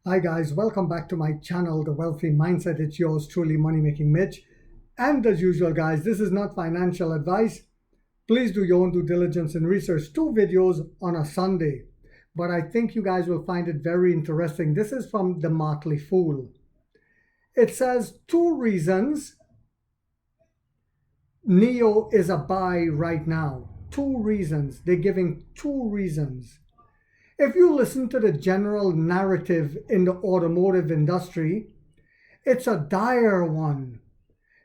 Hi guys, welcome back to my channel, The Wealthy Mindset. It's yours truly, Money Making Mitch. And as usual guys, this is not financial advice. Please do your own due diligence and research. Two videos on a Sunday, but I think you guys will find it very interesting. This is from the Motley Fool. It says 2 reasons NEO is a buy right now. 2 reasons. They're giving 2 reasons. If you listen to the general narrative in the automotive industry, it's a dire one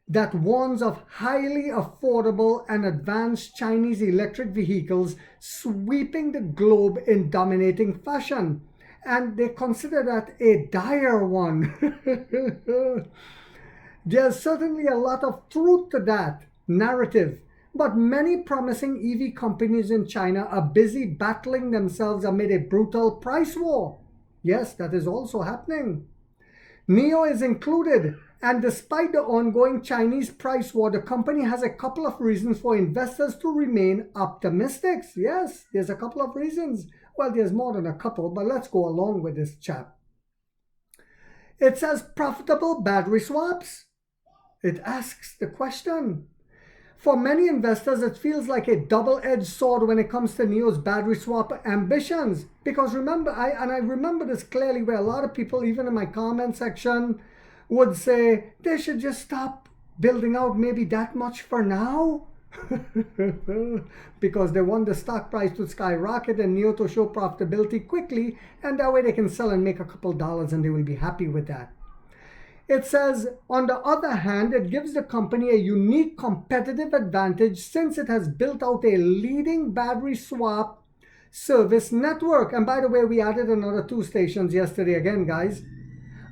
that warns of highly affordable and advanced Chinese electric vehicles sweeping the globe in dominating fashion. And they consider that a dire one. There's certainly a lot of truth to that narrative. But many promising EV companies in China are busy battling themselves amid a brutal price war. Yes, that is also happening. NEO is included, and despite the ongoing Chinese price war, the company has a couple of reasons for investors to remain optimistic. Yes, there's a couple of reasons. Well, there's more than a couple, but let's go along with this chap. It says profitable battery swaps. It asks the question. For many investors, it feels like a double-edged sword when it comes to NEO's battery swap ambitions. Because remember, I remember this clearly, where a lot of people, even in my comment section, would say they should just stop building out maybe that much for now. Because they want the stock price to skyrocket and NEO to show profitability quickly, and that way they can sell and make a couple dollars and they will be happy with that. It says, on the other hand, it gives the company a unique competitive advantage since it has built out a leading battery swap service network. And by the way, we added another 2 stations yesterday again, guys.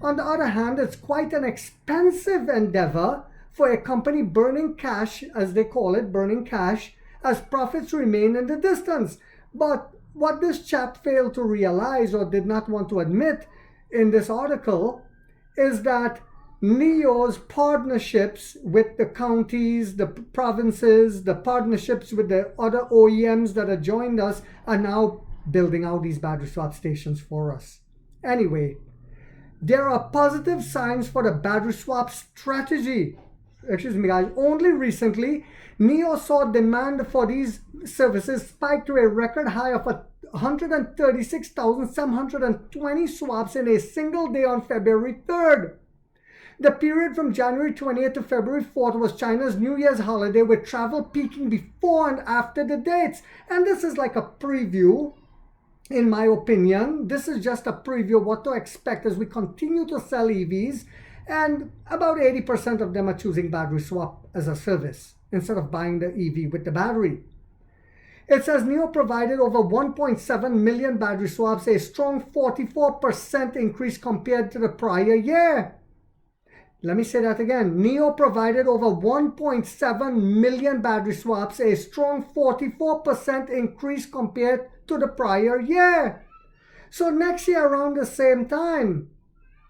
On the other hand, it's quite an expensive endeavor for a company burning cash, as they call it, burning cash, as profits remain in the distance. But what this chap failed to realize or did not want to admit in this article is that NEO's partnerships with the counties, the provinces, the partnerships with the other OEMs that have joined us are now building out these battery swap stations for us. Anyway, there are positive signs for the battery swap strategy. Excuse me, guys. Only recently, NEO saw demand for these services spike to a record high of 136,720 swaps in a single day on February 3rd. The period from January 20th to February 4th was China's New Year's holiday, with travel peaking before and after the dates. And this is like a preview, in my opinion. This is just a preview of what to expect as we continue to sell EVs. And about 80% of them are choosing battery swap as a service instead of buying the EV with the battery. It says NEO provided over 1.7 million battery swaps, a strong 44% increase compared to the prior year. Let me say that again. NEO provided over 1.7 million battery swaps, a strong 44% increase compared to the prior year. So next year around the same time,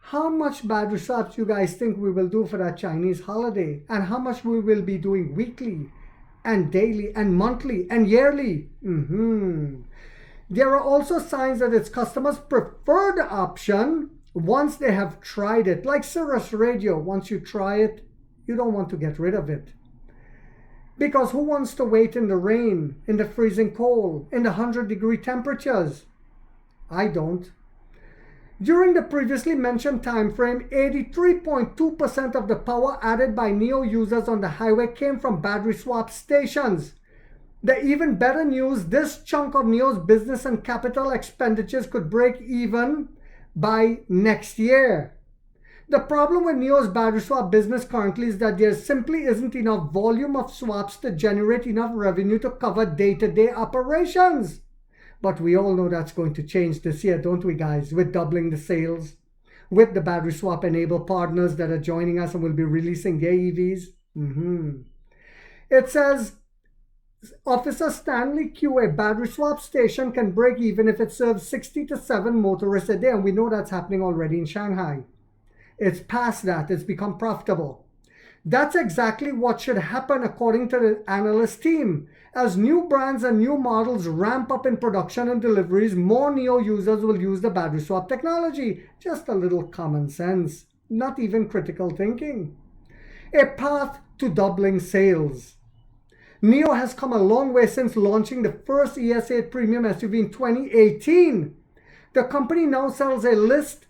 how much battery swaps you guys think we will do for that Chinese holiday? And how much we will be doing weekly and daily and monthly and yearly? There are also signs that its customers prefer the option once they have tried it. Like Sirius Radio, once you try it, you don't want to get rid of it. Because who wants to wait in the rain, in the freezing cold, in the 100-degree temperatures? I don't. During the previously mentioned time frame, 83.2% of the power added by NEO users on the highway came from battery swap stations. The even better news, this chunk of NEO's business and capital expenditures could break even by next year. The problem with NEO's battery swap business currently is that there simply isn't enough volume of swaps to generate enough revenue to cover day-to-day operations. But we all know that's going to change this year, don't we, guys? With doubling the sales, with the battery swap enabled partners that are joining us and will be releasing their EVs. It says, Officer Stanley Q, a battery swap station can break even if it serves 60 to 7 motorists a day. And we know that's happening already in Shanghai. It's past that. It's become profitable. That's exactly what should happen according to the analyst team. As new brands and new models ramp up in production and deliveries, more NIO users will use the battery swap technology. Just a little common sense, not even critical thinking. A path to doubling sales. NIO has come a long way since launching the first ES8 premium SUV in 2018. The company now sells a list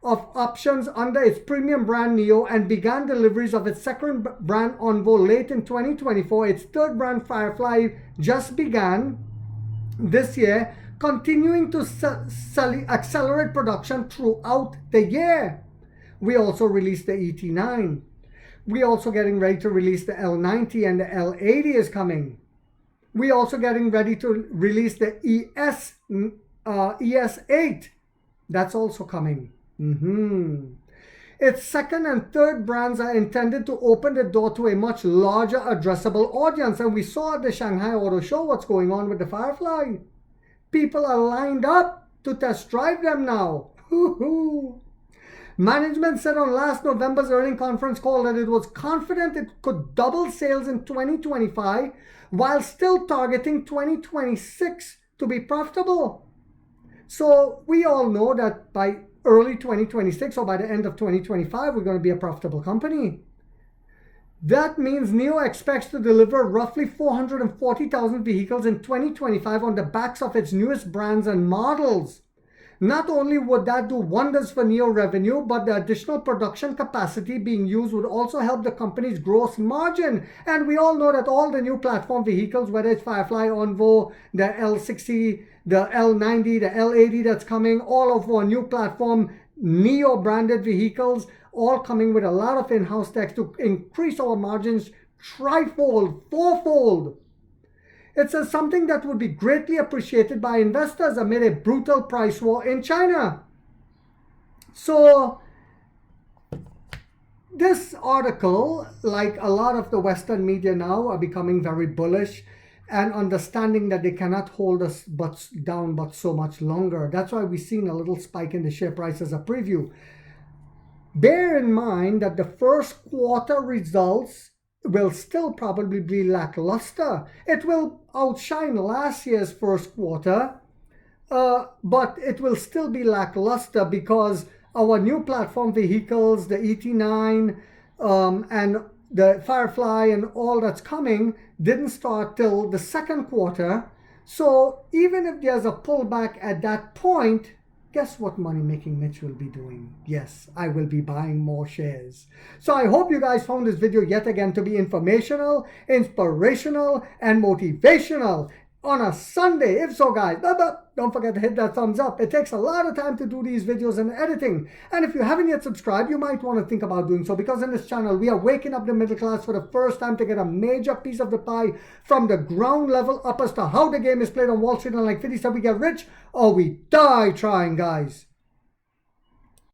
of options under its premium brand NIO and began deliveries of its second brand Envo late in 2024. Its third brand Firefly just began this year, continuing to accelerate production throughout the year. We also released the ET9. We're also getting ready to release the L90, and the L80 is coming. We're also getting ready to release the ES8. That's also coming. Its second and third brands are intended to open the door to a much larger addressable audience. And we saw at the Shanghai Auto Show what's going on with the Firefly. People are lined up to test drive them now. Management said on last November's earnings conference call that it was confident it could double sales in 2025 while still targeting 2026 to be profitable. So we all know that by early 2026 or by the end of 2025, we're going to be a profitable company. That means NIO expects to deliver roughly 440,000 vehicles in 2025 on the backs of its newest brands and models. Not only would that do wonders for NIO revenue, but the additional production capacity being used would also help the company's gross margin. And we all know that all the new platform vehicles, whether it's Firefly, Envo, the L60, the L90, the L80 that's coming, all of our new platform NIO branded vehicles, all coming with a lot of in-house tech to increase our margins trifold, fourfold. It's something that would be greatly appreciated by investors amid a brutal price war in China. So this article, like a lot of the Western media now, are becoming very bullish and understanding that they cannot hold us down but so much longer. That's why we've seen a little spike in the share price as a preview. Bear in mind that the first quarter results will still probably be lackluster. It will outshine last year's first quarter, but it will still be lackluster because our new platform vehicles, the ET9 and the Firefly and all that's coming, didn't start till the second quarter. So even if there's a pullback at that point, guess what Money Making Mitch will be doing? Yes, I will be buying more shares. So I hope you guys found this video yet again to be informational, inspirational, and motivational on a Sunday. If so, guys, don't forget to hit that thumbs up. It takes a lot of time to do these videos and editing. And if you haven't yet subscribed, you might want to think about doing so, because in this channel, we are waking up the middle class for the first time to get a major piece of the pie from the ground level up as to how the game is played on Wall Street. And like 50 said, we get rich or we die trying, guys.